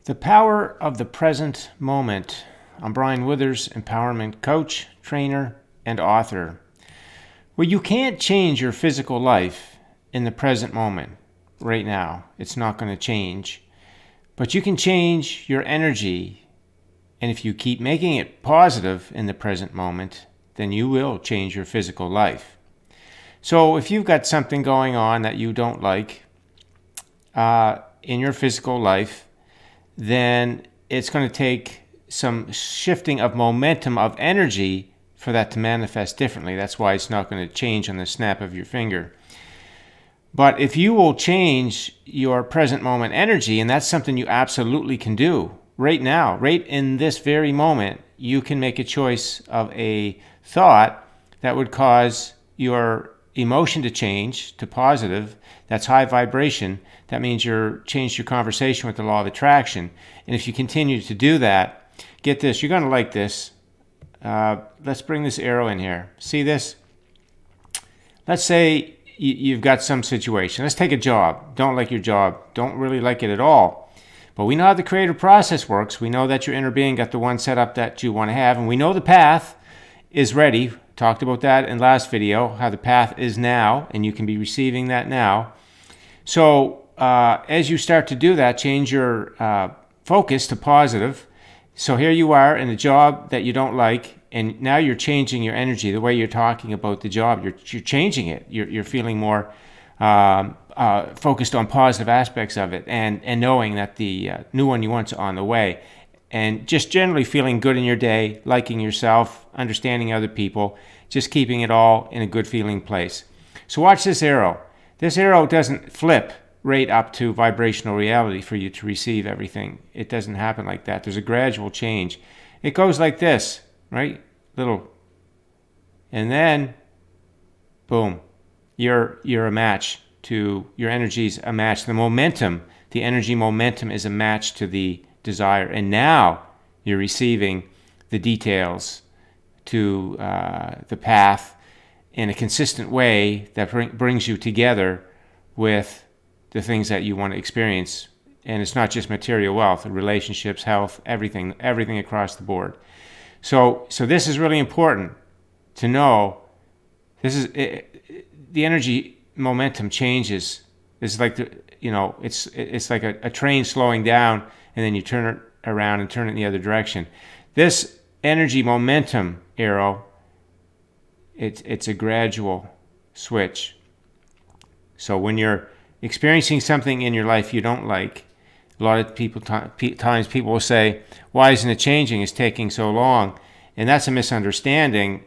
The power of the present moment. I'm Brian Withers, empowerment coach, trainer, and author. Well, you can't change your physical life in the present moment right now. It's not going to change. But you can change your energy. And if you keep making it positive in the present moment, then you will change your physical life. So if you've got something going on that you don't like in your physical life, then it's going to take some shifting of momentum of energy for that to manifest differently. That's why it's not going to change on the snap of your finger. But if you will change your present moment energy, and that's something you absolutely can do right now, right in this very moment, you can make a choice of a thought that would cause your emotion to change to positive. That's high vibration. That means you're changed your conversation with the law of attraction. And if you continue to do that, get this, you're going to like this. Let's bring this arrow in here. See this? Let's say you've got some situation. Let's take a job. Don't like your job. Don't really like it at all. But we know how the creative process works. We know that your inner being got the one setup that you want to have. And we know the path is ready. Talked about that in last video, how the path is now, and you can be receiving that now. So as you start to do that, change your focus to positive. So here you are in a job that you don't like, and now you're changing your energy, the way you're talking about the job. You're changing it. You're feeling more focused on positive aspects of it, and knowing that the new one you want's on the way. And just generally feeling good in your day, liking yourself, understanding other people, just keeping it all in a good feeling place. So watch this arrow. This arrow doesn't flip right up to vibrational reality for you to receive everything. It doesn't happen like that. There's a gradual change. It goes like this, right? Little. And then, boom, you're a match to, your energy's a match. The momentum, the energy momentum is a match to the desire, and now you're receiving the details to the path in a consistent way that brings you together with the things that you want to experience. And it's not just material wealth, relationships, health, everything across the board. So this is really important to know. This is the energy momentum changes. It's like it's like a train slowing down, and then you turn it around and turn it in the other direction. This energy momentum arrow, it's a gradual switch. So when you're experiencing something in your life you don't like, a lot of times people will say, why isn't it changing? It's taking so long. And that's a misunderstanding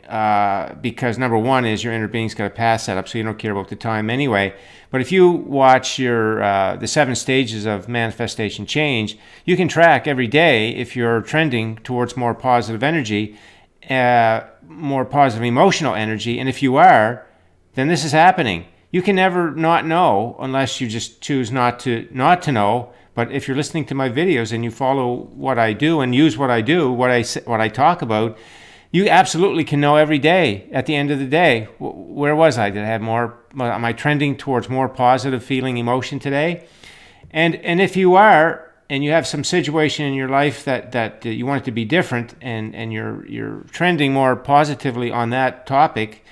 because number one is your inner being's got a path set up, so you don't care about the time anyway. But if you watch the 7 stages of manifestation change, you can track every day if you're trending towards more positive energy, more positive emotional energy. And if you are, then this is happening. You can never not know unless you just choose not to know. But if you're listening to my videos and you follow what I do and use what I do, what I talk about, you absolutely can know every day at the end of the day, where was I? Did I have more? Am I trending towards more positive feeling emotion today? And if you are, and you have some situation in your life that you want it to be different, and you're trending more positively on that topic,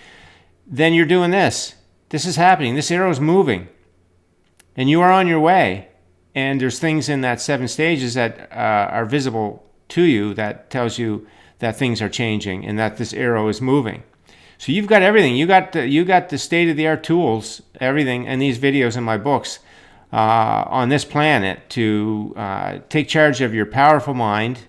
then you're doing this. This is happening. This arrow is moving, and you are on your way. And there's things in that 7 stages that are visible to you that tells you that things are changing and that this arrow is moving. So you've got everything. You got the state-of-the-art tools, everything, and these videos in my books on this planet to take charge of your powerful mind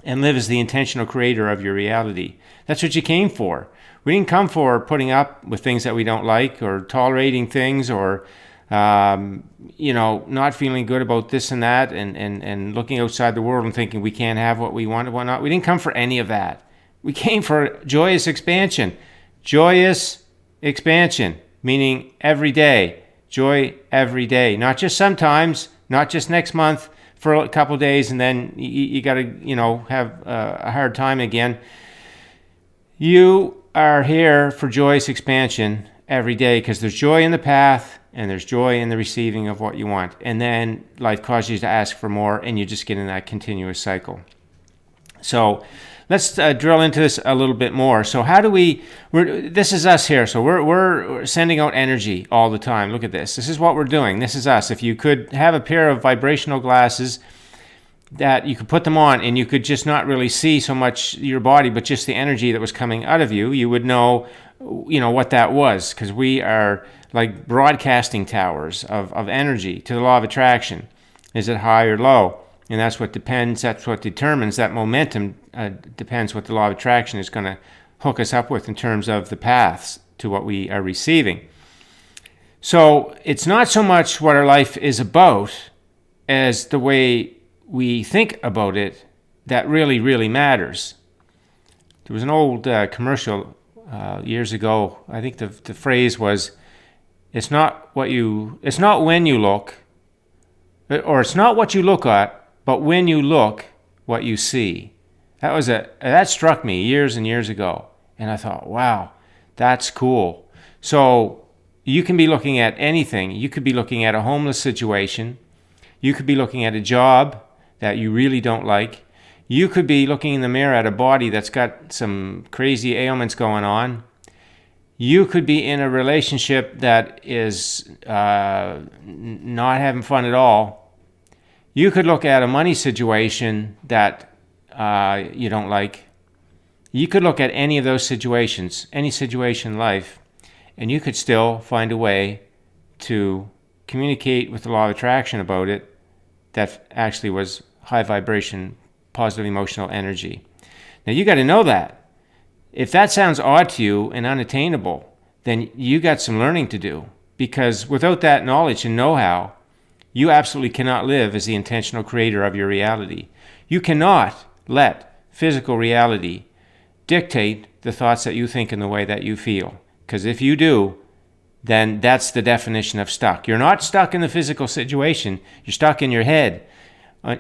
and live as the intentional creator of your reality. That's what you came for. We didn't come for putting up with things that we don't like, or tolerating things, or not feeling good about this and that, and looking outside the world and thinking we can't have what we want and whatnot. We didn't come for any of that. We came for joyous expansion. Joyous expansion, meaning every day. Joy every day. Not just sometimes, not just next month for a couple of days, and then you got to, have a hard time again. You are here for joyous expansion every day because there's joy in the path. and there's joy in the receiving of what you want. And then life causes you to ask for more, and you just get in that continuous cycle. So let's drill into this a little bit more. So how do this is us here. So we're sending out energy all the time. Look at this. This is what we're doing. This is us. If you could have a pair of vibrational glasses that you could put them on and you could just not really see so much your body, but just the energy that was coming out of you, you would know, what that was, because we are like broadcasting towers of energy to the law of attraction. Is it high or low? And that's what determines that momentum, depends what the law of attraction is going to hook us up with in terms of the paths to what we are receiving. So it's not so much what our life is about as the way we think about it that really, really matters. There was an old commercial years ago. I think the phrase was, it's not when you look, or it's not what you look at, but when you look, what you see. That struck me years and years ago. And I thought, wow, that's cool. So you can be looking at anything. You could be looking at a homeless situation. You could be looking at a job that you really don't like. You could be looking in the mirror at a body that's got some crazy ailments going on. You could be in a relationship that is not having fun at all. You could look at a money situation that you don't like. You could look at any of those situations, any situation in life, and you could still find a way to communicate with the law of attraction about it that actually was high vibration, positive emotional energy. Now you got to know that. If that sounds odd to you and unattainable, then you got some learning to do, because without that knowledge and know-how, you absolutely cannot live as the intentional creator of your reality. You cannot let physical reality dictate the thoughts that you think and the way that you feel. Because if you do, then that's the definition of stuck. You're not stuck in the physical situation. You're stuck in your head.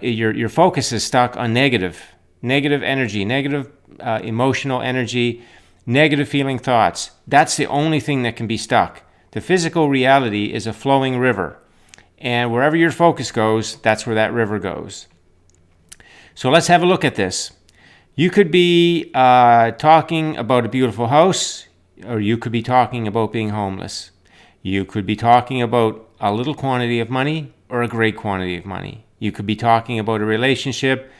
Your focus is stuck on negative energy, negative emotional energy, negative feeling thoughts. That's the only thing that can be stuck. The physical reality is a flowing river. And wherever your focus goes, that's where that river goes. So let's have a look at this. You could be talking about a beautiful house, or you could be talking about being homeless. You could be talking about a little quantity of money or a great quantity of money. You could be talking about a relationship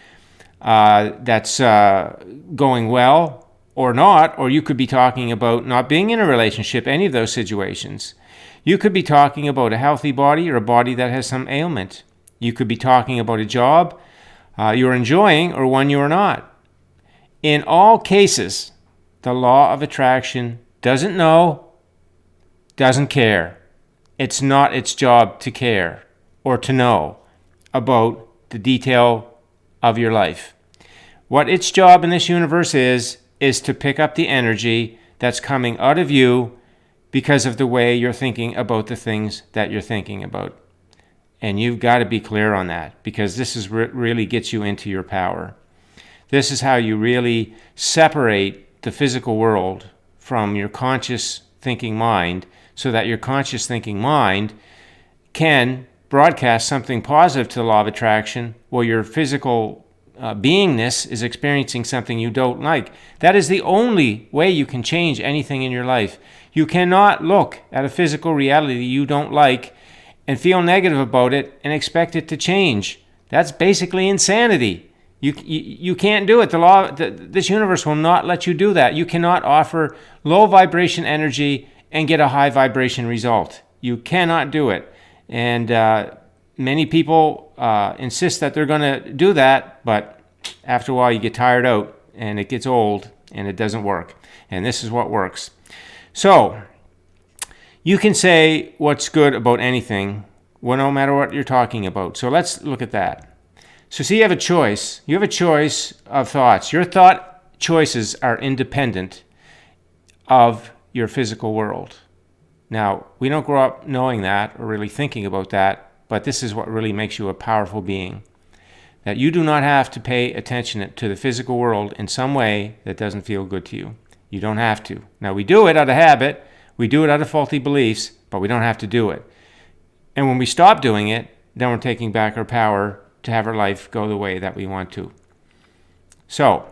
that's going well or not, or you could be talking about not being in a relationship, any of those situations. You could be talking about a healthy body or a body that has some ailment. You could be talking about a job you're enjoying or one you're not. In all cases, the law of attraction doesn't know, doesn't care. It's not its job to care or to know about the detail of your life. What its job in this universe is to pick up the energy that's coming out of you because of the way you're thinking about the things that you're thinking about. And you've got to be clear on that, because this is really gets you into your power. This is how you really separate the physical world from your conscious thinking mind, so that your conscious thinking mind can broadcast something positive to the law of attraction, while your physical beingness is experiencing something you don't like. That is the only way you can change anything in your life. You cannot look at a physical reality you don't like and feel negative about it and expect it to change. That's basically insanity. You can't do it. This universe will not let you do that. You cannot offer low vibration energy and get a high vibration result. You cannot do it. And many people insist that they're going to do that, but after a while you get tired out and it gets old and it doesn't work. And this is what works. So you can say what's good about anything, well, no matter what you're talking about. So let's look at that. So see, you have a choice. You have a choice of thoughts. Your thought choices are independent of your physical world. Now, we don't grow up knowing that or really thinking about that, but this is what really makes you a powerful being. That you do not have to pay attention to the physical world in some way that doesn't feel good to you. You don't have to. Now, we do it out of habit. We do it out of faulty beliefs, but we don't have to do it. And when we stop doing it, then we're taking back our power to have our life go the way that we want to. So,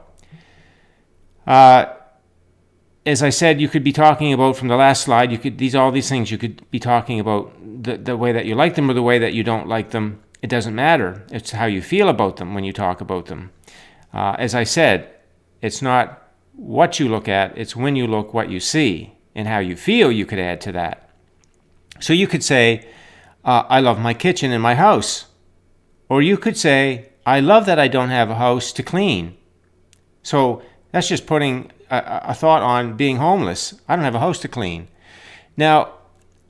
as I said, you could be talking about from the last slide, all these things, you could be talking about the way that you like them or the way that you don't like them. It doesn't matter. It's how you feel about them when you talk about them. As I said, it's not what you look at, it's when you look what you see, and how you feel you could add to that. So you could say, I love my kitchen and my house. Or you could say, I love that I don't have a house to clean. So that's just putting a thought on being homeless. I don't have a house to clean. Now,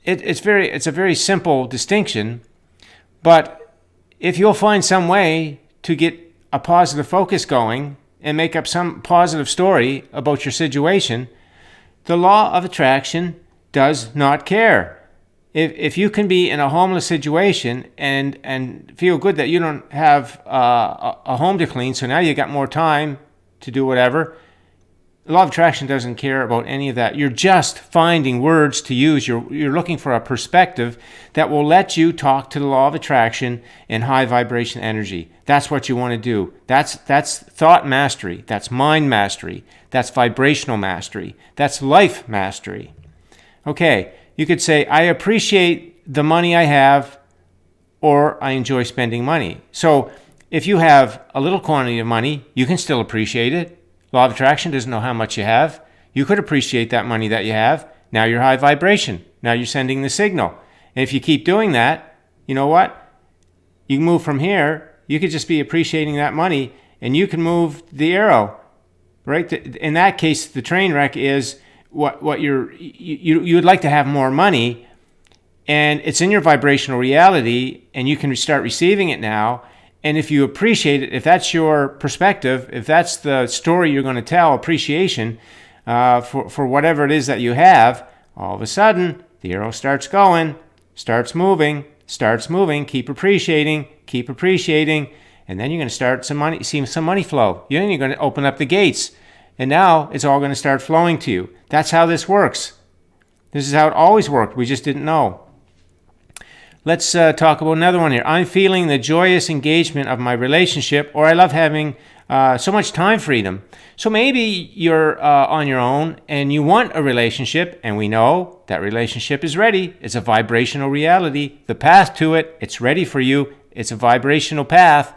it's a very simple distinction, but if you'll find some way to get a positive focus going and make up some positive story about your situation, the law of attraction does not care. If you can be in a homeless situation and feel good that you don't have a home to clean, so now you got more time to do whatever, the law of attraction doesn't care about any of that. You're just finding words to use. You're looking for a perspective that will let you talk to the law of attraction in high vibration energy. That's what you want to do. That's thought mastery. That's mind mastery. That's vibrational mastery. That's life mastery. Okay, you could say, I appreciate the money I have, or I enjoy spending money. So if you have a little quantity of money, you can still appreciate it. Law of attraction doesn't know how much you have. You could appreciate that money that you have. Now you're high vibration. Now you're sending the signal. And if you keep doing that, you know what? You can move from here. You could just be appreciating that money, and you can move the arrow, right? In that case, the train wreck is what you would like to have more money, and it's in your vibrational reality, and you can start receiving it now. And if you appreciate it, if that's your perspective, if that's the story you're going to tell, appreciation for whatever it is that you have, all of a sudden the arrow starts going, starts moving, keep appreciating, and then you're going to start seeing some money flow. Then you're going to open up the gates, and now it's all going to start flowing to you. That's how this works. This is how it always worked. We just didn't know. Let's talk about another one here. I'm feeling the joyous engagement of my relationship, or I love having so much time freedom. So maybe you're on your own and you want a relationship, and we know that relationship is ready. It's a vibrational reality. The path to it, it's ready for you. It's a vibrational path.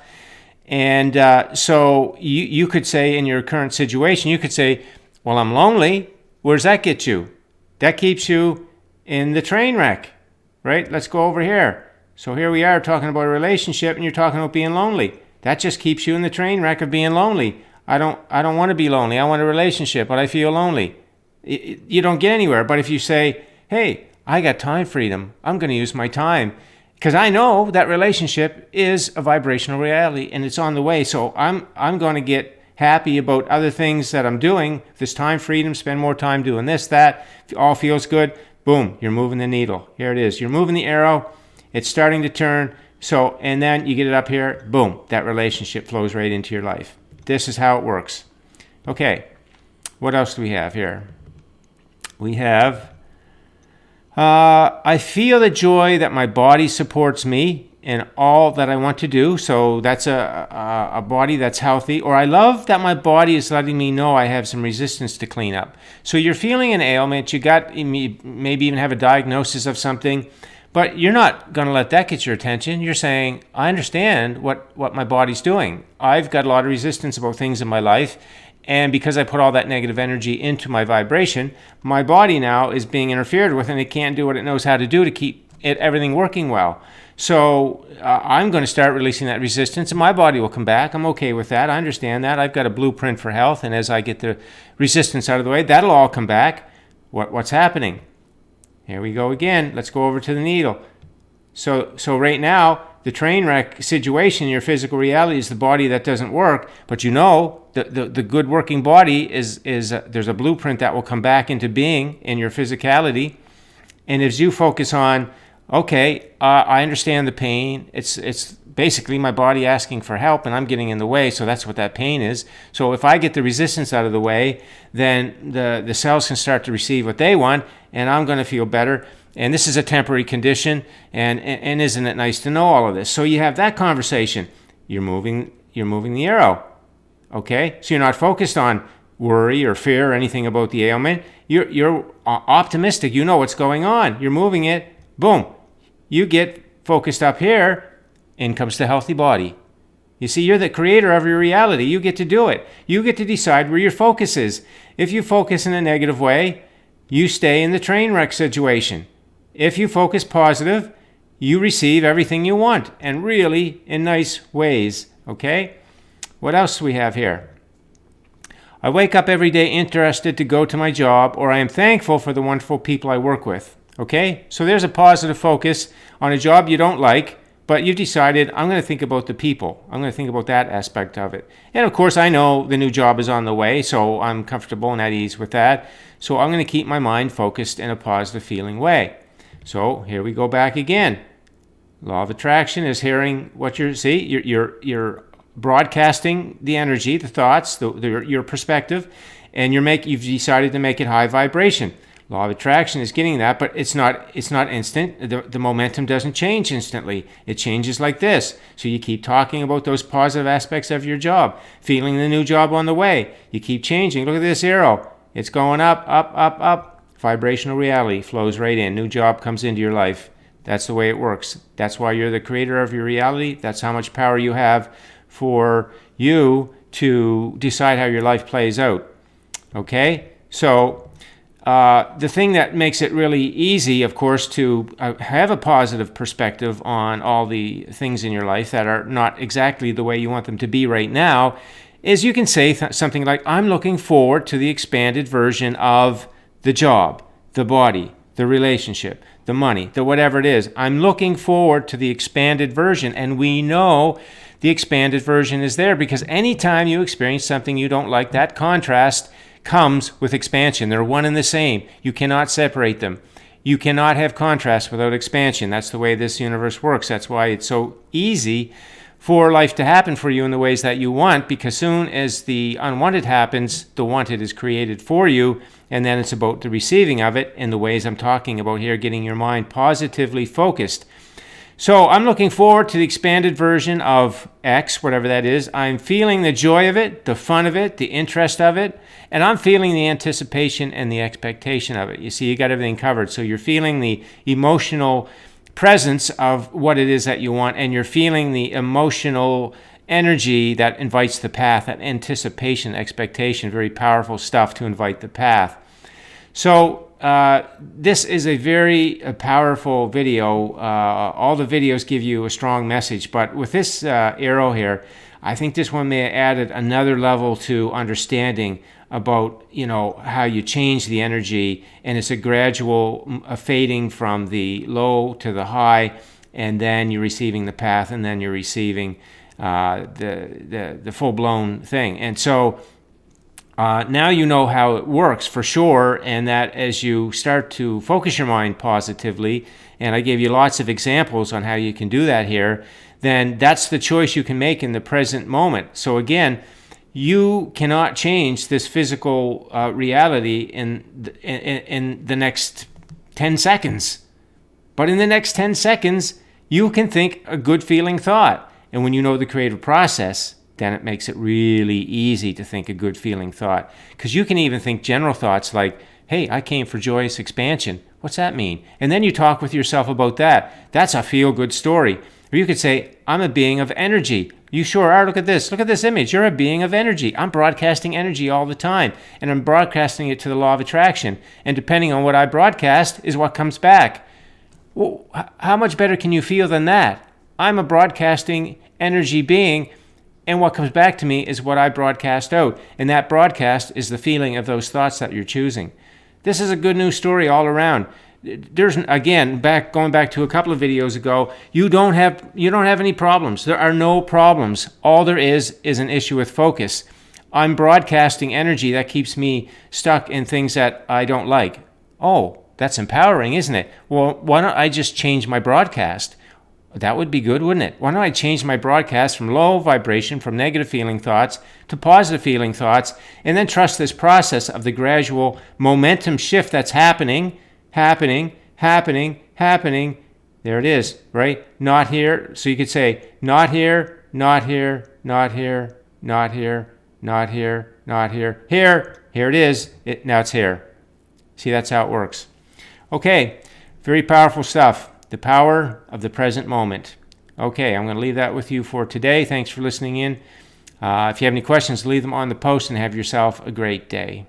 And so you could say in your current situation, you could say, well, I'm lonely. Where does that get you? That keeps you in the train wreck. Right? Let's go over here. So here we are talking about a relationship, and you're talking about being lonely. That just keeps you in the train wreck of being lonely. I don't want to be lonely. I want a relationship, but I feel lonely. You don't get anywhere. But if you say, hey, I got time freedom, I'm going to use my time, because I know that relationship is a vibrational reality and it's on the way. So I'm going to get happy about other things that I'm doing. This time freedom, spend more time doing this, that. If all feels good. Boom, you're moving the needle. Here it is. You're moving the arrow. It's starting to turn. So, and then you get it up here. Boom, that relationship flows right into your life. This is how it works. Okay, what else do we have here? We have, I feel the joy that my body supports me in all that I want to do. So that's a body that's healthy. Or I love that my body is letting me know I have some resistance to clean up. So you're feeling an ailment. You maybe even have a diagnosis of something, but you're not going to let that get your attention. You're saying, I understand what my body's doing. I've got a lot of resistance about things in my life. And because I put all that negative energy into my vibration, my body now is being interfered with, and it can't do what it knows how to do to keep everything working well. So I'm going to start releasing that resistance, and my body will come back. I'm okay with that. I understand that. I've got a blueprint for health, and as I get the resistance out of the way, that'll all come back. What's happening? Here we go again. Let's go over to the needle. So right now, the train wreck situation in your physical reality is the body that doesn't work, but you know the good working body is there's a blueprint that will come back into being in your physicality. And as you focus on, okay, I understand the pain. It's basically my body asking for help, and I'm getting in the way, so that's what that pain is. So if I get the resistance out of the way, then the cells can start to receive what they want, and I'm going to feel better. And this is a temporary condition, and isn't it nice to know all of this? So you have that conversation. You're moving the arrow, okay? So you're not focused on worry or fear or anything about the ailment. You're optimistic. You know what's going on. You're moving it. Boom. You get focused up here. In comes the healthy body. You see, you're the creator of your reality. You get to do it. You get to decide where your focus is. If you focus in a negative way, you stay in the train wreck situation. If you focus positive, you receive everything you want, and really in nice ways, okay? What else do we have here? I wake up every day interested to go to my job, or I am thankful for the wonderful people I work with, okay? So there's a positive focus on a job you don't like, but you decided, I'm going to think about the people. I'm going to think about that aspect of it. And of course, I know the new job is on the way, so I'm comfortable and at ease with that. So I'm going to keep my mind focused in a positive feeling way. So here we go back again. Law of attraction is hearing what you're broadcasting the energy, the thoughts, your perspective, and you've decided to make it high vibration. Law of attraction is getting that, but it's not instant. The momentum doesn't change instantly. It changes like this. So you keep talking about those positive aspects of your job, feeling the new job on the way. You keep changing. Look at this arrow. It's going up, up, up, up. Vibrational reality flows right in. New job comes into your life. That's the way it works. That's why you're the creator of your reality. That's how much power you have for you to decide how your life plays out. Okay? So the thing that makes it really easy, of course, to have a positive perspective on all the things in your life that are not exactly the way you want them to be right now is you can say something like, I'm looking forward to the expanded version of the job, the body, the relationship, the money, the whatever it is. I'm looking forward to the expanded version. And we know the expanded version is there because anytime you experience something you don't like, that contrast comes with expansion. They're one and the same. You cannot separate them. You cannot have contrast without expansion. That's the way this universe works. That's why it's so easy for life to happen for you in the ways that you want, because soon as the unwanted happens, the wanted is created for you, and then it's about the receiving of it in the ways I'm talking about here, getting your mind positively focused. So I'm looking forward to the expanded version of X, whatever that is. I'm feeling the joy of it, the fun of it, the interest of it, and I'm feeling the anticipation and the expectation of it. You see, you got everything covered. So you're feeling the emotional presence of what it is that you want, and you're feeling the emotional energy that invites the path, that anticipation, expectation, very powerful stuff to invite the path. So this is a very powerful video. All the videos give you a strong message, but with this arrow here, I think this one may have added another level to understanding about, how you change the energy, and it's a gradual fading from the low to the high, and then you're receiving the path, and then you're receiving the full-blown thing. And so now you know how it works for sure, and that as you start to focus your mind positively, and I gave you lots of examples on how you can do that here, then that's the choice you can make in the present moment. So again, you cannot change this physical reality in the next 10 seconds. But in the next 10 seconds, you can think a good feeling thought. And when you know the creative process, then it makes it really easy to think a good feeling thought. Because you can even think general thoughts like, hey, I came for joyous expansion. What's that mean? And then you talk with yourself about that. That's a feel-good story. Or you could say, I'm a being of energy. You sure are. Look at this. Look at this image. You're a being of energy. I'm broadcasting energy all the time. And I'm broadcasting it to the law of attraction. And depending on what I broadcast is what comes back. Well, how much better can you feel than that? I'm a broadcasting energy being, and what comes back to me is what I broadcast out. And that broadcast is the feeling of those thoughts that you're choosing. This is a good news story all around. There's, again, going back to a couple of videos ago, you don't have any problems. There are no problems. All there is an issue with focus. I'm broadcasting energy that keeps me stuck in things that I don't like. Oh, that's empowering, isn't it? Well, why don't I just change my broadcast? That would be good, wouldn't it? Why don't I change my broadcast from low vibration, from negative feeling thoughts to positive feeling thoughts, and then trust this process of the gradual momentum shift that's happening. There it is, right? Not here. So you could say, not here, not here, not here, not here, not here, not here, here. Here it is. Now it's here. See, that's how it works. Okay, very powerful stuff. The power of the present moment. Okay, I'm going to leave that with you for today. Thanks for listening in. If you have any questions, leave them on the post and have yourself a great day.